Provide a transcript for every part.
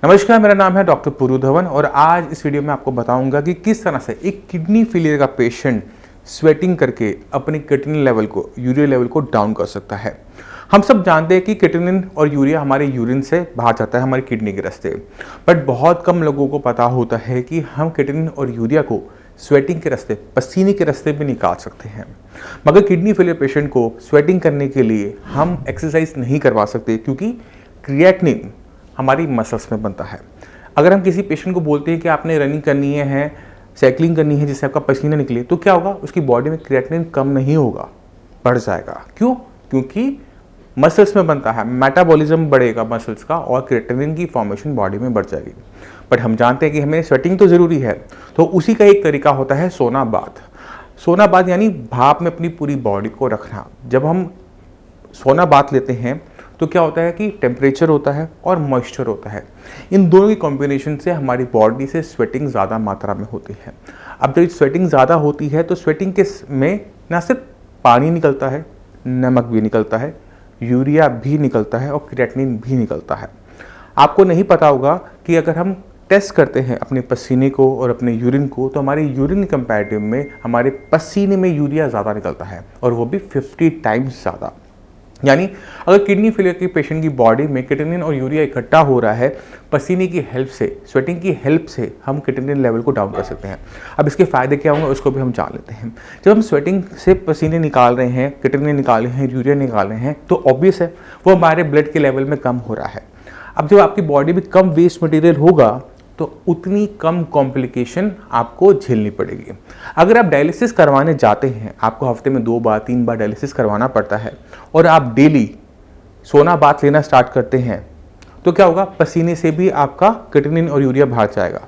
नमस्कार, मेरा नाम है डॉक्टर पुरु धवन और आज इस वीडियो में आपको बताऊंगा कि किस तरह से एक किडनी फेलियर का पेशेंट स्वेटिंग करके अपनी क्रिएटिनिन लेवल को, यूरिया लेवल को डाउन कर सकता है। हम सब जानते हैं कि क्रिएटिनिन और यूरिया हमारे यूरिन से बाहर जाता है हमारी किडनी के रास्ते, बट बहुत कम लोगों को पता होता है कि हम क्रिएटिनिन और यूरिया को स्वेटिंग के रास्ते, पसीने के रास्ते भी निकाल सकते हैं। मगर किडनी फेलियर पेशेंट को स्वेटिंग करने के लिए हम एक्सरसाइज नहीं करवा सकते, क्योंकि क्रिएटिनिन हमारी मसल्स में बनता है। अगर हम किसी पेशेंट को बोलते हैं कि आपने रनिंग करनी है, साइकिलिंग करनी है जिससे आपका पसीना निकले, तो क्या होगा, उसकी बॉडी में क्रिएटिनिन कम नहीं होगा, बढ़ जाएगा। क्यों? क्योंकि मसल्स में बनता है, मेटाबॉलिज्म बढ़ेगा मसल्स का और क्रिएटिनिन की फॉर्मेशन बॉडी में बढ़ जाएगी। बट हम जानते हैं कि हमें स्वेटिंग तो ज़रूरी है, तो उसी का एक तरीका होता है सोना बाथ। सोना बाथ यानी भाप में अपनी पूरी बॉडी को रखना। जब हम सोना बाथ लेते हैं तो क्या होता है कि टेम्परेचर होता है और मॉइस्चर होता है। इन दोनों की कॉम्बिनेशन से हमारी बॉडी से स्वेटिंग ज़्यादा मात्रा में होती है। अब जब स्वेटिंग ज़्यादा होती है तो स्वेटिंग के में ना सिर्फ पानी निकलता है, नमक भी निकलता है, यूरिया भी निकलता है और क्रिएटिनिन भी निकलता है। आपको नहीं पता होगा कि अगर हम टेस्ट करते हैं अपने पसीने को और अपने यूरिन को, तो हमारे यूरिन कंपैरेटिव में हमारे पसीने में यूरिया ज़्यादा निकलता है, और वो भी 50 टाइम्स ज़्यादा। यानी अगर किडनी फेलियर के पेशेंट की बॉडी में क्रिएटिनिन और यूरिया इकट्ठा हो रहा है, पसीने की हेल्प से, स्वेटिंग की हेल्प से हम क्रिएटिनिन लेवल को डाउन कर सकते हैं। अब इसके फ़ायदे क्या होंगे उसको भी हम जान लेते हैं। जब हम स्वेटिंग से पसीने निकाल रहे हैं, क्रिएटिनिन निकाल रहे हैं, यूरिया निकाल रहे हैं, तो ऑब्वियस है वो हमारे ब्लड के लेवल में कम हो रहा है। अब जब आपकी बॉडी में कम वेस्ट मटेरियल होगा तो उतनी कम कॉम्प्लिकेशन आपको झेलनी पड़ेगी। अगर आप डायलिसिस करवाने जाते हैं, आपको हफ्ते में 2 बार 3 बार डायलिसिस करवाना पड़ता है, और आप डेली सोना बाथ लेना स्टार्ट करते हैं, तो क्या होगा, पसीने से भी आपका क्रिएटिनिन और यूरिया बाहर जाएगा,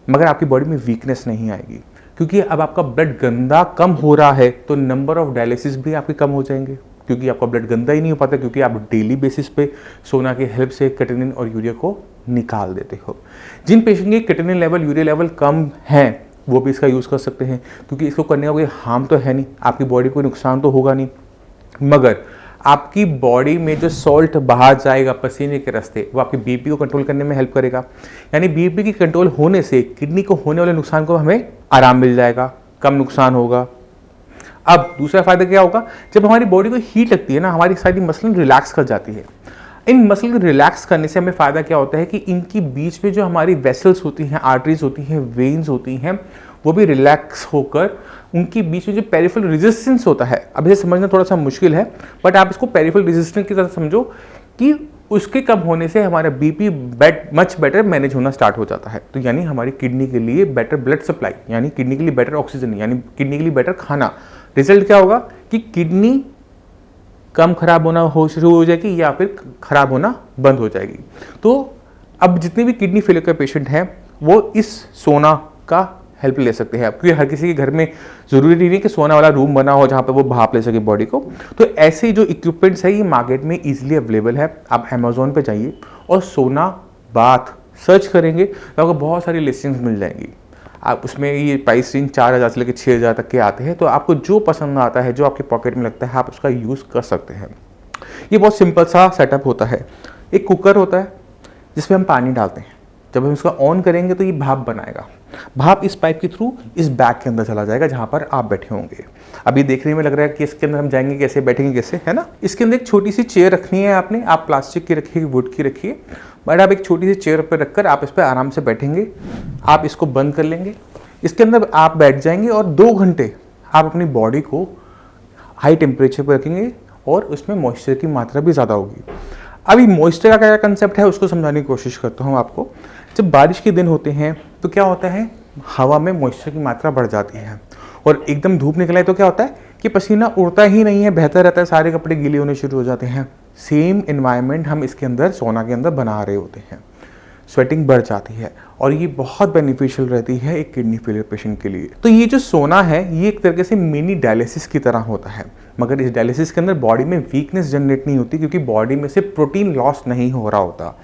मगर आपकी बॉडी में वीकनेस नहीं आएगी। क्योंकि अब आपका ब्लड गंदा कम हो रहा है तो नंबर ऑफ डायलिसिस भी आपके कम हो जाएंगे, क्योंकि आपका ब्लड गंदा ही नहीं हो पाता, क्योंकि आप डेली बेसिस पे सोना की हेल्प से क्रिएटिनिन और यूरिया को निकाल देते हो। जिन पेशेंट के क्रिएटिनिन लेवल, यूरिया लेवल कम हैं, वो भी इसका यूज़ कर सकते हैं, क्योंकि इसको करने का कोई हार्म तो है नहीं, आपकी बॉडी को नुकसान तो होगा नहीं, मगर आपकी बॉडी में जो सॉल्ट बाहर जाएगा पसीने के रास्ते, वो आपकी बीपी को कंट्रोल करने में हेल्प करेगा। यानी बीपी की कंट्रोल होने से किडनी को होने वाले नुकसान को हमें आराम मिल जाएगा, कम नुकसान होगा। अब दूसरा फायदा क्या होगा, जब हमारी बॉडी को हीट लगती है ना, हमारी सारी मसल रिलैक्स कर जाती है। इन मसल को रिलैक्स करने से हमें फ़ायदा क्या होता है कि इनकी बीच में जो हमारी वेसल्स होती हैं, आर्टरीज होती हैं, वेन्स होती हैं, वो भी रिलैक्स होकर उनकी बीच में जो पेरिफेरल रेजिस्टेंस होता है, अब इसे समझना थोड़ा सा मुश्किल है, बट आप इसको पेरिफेरल रेजिस्टेंस की तरह समझो कि उसके कम होने से हमारा बीपी मच बेटर मैनेज होना स्टार्ट हो जाता है। तो यानी हमारी किडनी के लिए बेटर ब्लड सप्लाई, यानी किडनी के लिए बेटर ऑक्सीजन, यानी किडनी के लिए बेटर खाना। रिजल्ट क्या होगा कि किडनी कम खराब होना शुरू हो जाएगी या फिर खराब होना बंद हो जाएगी। तो अब जितने भी किडनी फेलियर के पेशेंट हैं वो इस सोना का हेल्प ले सकते हैं, क्योंकि हर किसी के घर में ज़रूरी नहीं है कि सोना वाला रूम बना हो जहाँ पे वो भाप ले सके बॉडी को। तो ऐसे जो इक्विपमेंट्स है ये मार्केट में ईजिली अवेलेबल है। आप अमेजोन पे जाइए और सोना बाथ सर्च करेंगे तो आपको बहुत सारी लिस्टिंग्स मिल जाएंगी। आप उसमें ये प्राइस रेंज 4000 से लेकर 6000 तक के आते हैं, तो आपको जो पसंद आता है, जो आपके पॉकेट में लगता है, आप उसका यूज़ कर सकते हैं। ये बहुत सिंपल सा सेटअप होता है। एक कुकर होता है जिसमें हम पानी डालते हैं, जब हम इसका ऑन करेंगे तो ये भाप बनाएगा। भाप इस पाइप के थ्रू इस बैग के अंदर चला जाएगा जहाँ पर आप बैठे होंगे। अभी देखने में लग रहा है कि इसके अंदर हम जाएंगे कैसे, बैठेंगे कैसे, है ना। इसके अंदर एक छोटी सी चेयर रखनी है आपने, आप प्लास्टिक की रखिए, वुड की रखिए, बट आप एक छोटी सी चेयर पर रखकर आप इस पर आराम से बैठेंगे। आप इसको बंद कर लेंगे, इसके अंदर आप बैठ जाएंगे और 2 घंटे आप अपनी बॉडी को हाई टेम्परेचर पर रखेंगे और उसमें मॉइस्चर की मात्रा भी ज़्यादा होगी। अभी मॉइस्चर का क्या कंसेप्ट है उसको समझाने की कोशिश करता हूँ आपको। जब बारिश के दिन होते हैं तो क्या होता है, हवा में मॉइस्चर की मात्रा बढ़ जाती है, और एकदम धूप निकला है तो क्या होता है कि पसीना उड़ता ही नहीं है, बहता रहता है, सारे कपड़े गीले होने शुरू हो जाते हैं। सेम एनवायरनमेंट हम इसके अंदर सोना के अंदर बना रहे होते हैं, स्वेटिंग बढ़ जाती है, और ये बहुत बेनिफिशियल रहती है एक किडनी फेलियर पेशेंट के लिए। तो ये जो सोना है ये एक तरीके से मिनी डायलिसिस की तरह होता है, मगर इस डायलिसिस के अंदर बॉडी में वीकनेस जनरेट नहीं होती, क्योंकि बॉडी में से प्रोटीन लॉस नहीं हो रहा होता।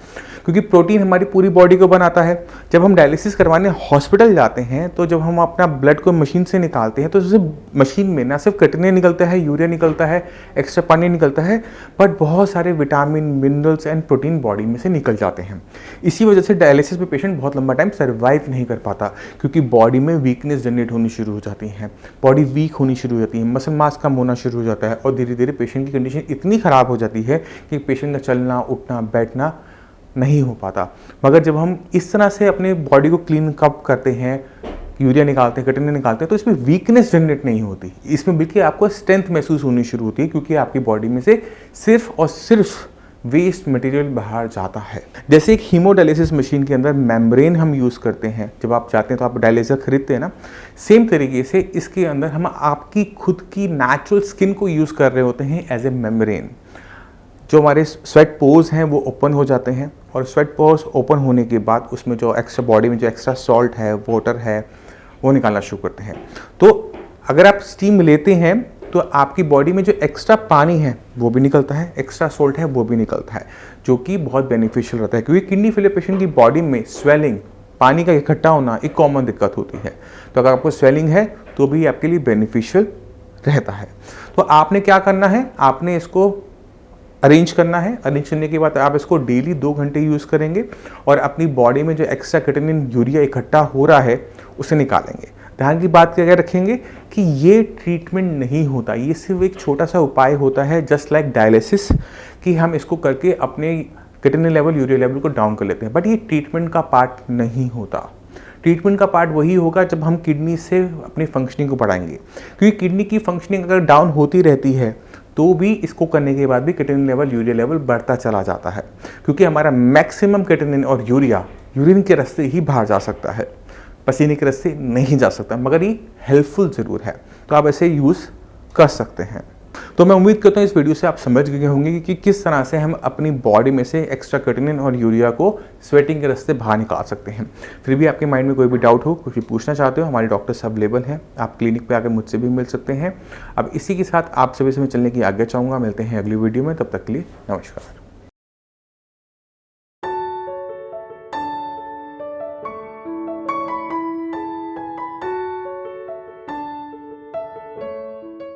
क्योंकि प्रोटीन हमारी पूरी बॉडी को बनाता है। जब हम डायलिसिस करवाने हॉस्पिटल जाते हैं तो जब हम अपना ब्लड को मशीन से निकालते हैं तो उससे मशीन में ना सिर्फ क्रिएटिनिन निकलता है, यूरिया निकलता है, एक्स्ट्रा पानी निकलता है, बट बहुत सारे vitamin, minerals and protein body में से निकल जाते हैं। इसी वजह से डायलिसिस में पेशेंट बहुत लंबा टाइम सर्वाइव नहीं कर पाता, क्योंकि बॉडी में वीकनेस जनरेट होनी शुरू हो जाती है, बॉडी वीक होनी शुरू हो जाती है, मसल मास कम होना शुरू हो जाता है और धीरे धीरे पेशेंट की कंडीशन इतनी ख़राब हो जाती है कि पेशेंट का चलना, उठना, बैठना नहीं हो पाता। मगर जब हम इस तरह से अपने बॉडी को क्लीन अप करते हैं, यूरिया निकालते हैं, क्रिएटिनिन निकालते हैं, तो इसमें वीकनेस जनरेट नहीं होती, इसमें बल्कि आपको स्ट्रेंथ महसूस होनी शुरू होती है, क्योंकि आपकी बॉडी में से सिर्फ और सिर्फ वेस्ट मटेरियल बाहर जाता है। जैसे एक हीमोडायलिसिस मशीन के अंदर मेम्ब्रेन हम यूज़ करते हैं, जब आप जाते हैं तो आप डायलिसिस खरीदते हैं ना, सेम तरीके से इसके अंदर हम आपकी खुद की नेचुरल स्किन को यूज़ कर रहे होते हैं एज ए मेम्ब्रेन। जो हमारे स्वेट पोर्स हैं वो ओपन हो जाते हैं और स्वेट पोर्स ओपन होने के बाद उसमें जो एक्स्ट्रा बॉडी में जो एक्स्ट्रा सॉल्ट है, वाटर है, वो निकालना शुरू करते हैं। तो अगर आप स्टीम लेते हैं तो आपकी बॉडी में जो एक्स्ट्रा पानी है वो भी निकलता है, एक्स्ट्रा सॉल्ट है वो भी निकलता है, जो कि बहुत बेनिफिशियल रहता है, क्योंकि किडनी फेलियर पेशेंट की बॉडी में स्वेलिंग, पानी का इकट्ठा होना एक कॉमन दिक्कत होती है। तो अगर आपको स्वेलिंग है तो भी आपके लिए बेनिफिशियल रहता है। तो आपने क्या करना है, आपने इसको अरेंज करना है। अरेंज करने के बाद आप इसको डेली 2 घंटे यूज़ करेंगे और अपनी बॉडी में जो एक्स्ट्रा क्रिएटिनिन, यूरिया इकट्ठा हो रहा है उसे निकालेंगे। ध्यान की बात क्या रखेंगे कि ये ट्रीटमेंट नहीं होता, ये सिर्फ एक छोटा सा उपाय होता है, जस्ट लाइक डायलिसिस, कि हम इसको करके अपने क्रिएटिनिन लेवल, यूरिया लेवल को डाउन कर लेते हैं, बट ये ट्रीटमेंट का पार्ट नहीं होता। ट्रीटमेंट का पार्ट वही होगा जब हम किडनी से अपनी फंक्शनिंग को बढ़ाएंगे, क्योंकि किडनी की फंक्शनिंग अगर डाउन होती रहती है तो भी इसको करने के बाद भी क्रिएटिनिन लेवल, यूरिया लेवल बढ़ता चला जाता है, क्योंकि हमारा मैक्सिमम क्रिएटिनिन और यूरिया यूरिन के रास्ते ही बाहर जा सकता है, पसीने के रास्ते नहीं जा सकता, मगर ये हेल्पफुल ज़रूर है। तो आप ऐसे यूज़ कर सकते हैं। तो मैं उम्मीद करता हूँ इस वीडियो से आप समझ गए होंगे कि किस तरह से हम अपनी बॉडी में से एक्स्ट्रा क्रिएटिनिन और यूरिया को स्वेटिंग के रास्ते बाहर निकाल सकते हैं। फिर भी आपके माइंड में कोई भी डाउट हो, कुछ भी पूछना चाहते हो, हमारे डॉक्टर्स अवेलेबल हैं, आप क्लिनिक पे आकर मुझसे भी मिल सकते हैं। अब इसी के साथ आप सभी से मैं चलने की आज्ञा चाहूँगा। मिलते हैं अगली वीडियो में, तब तक के लिए नमस्कार।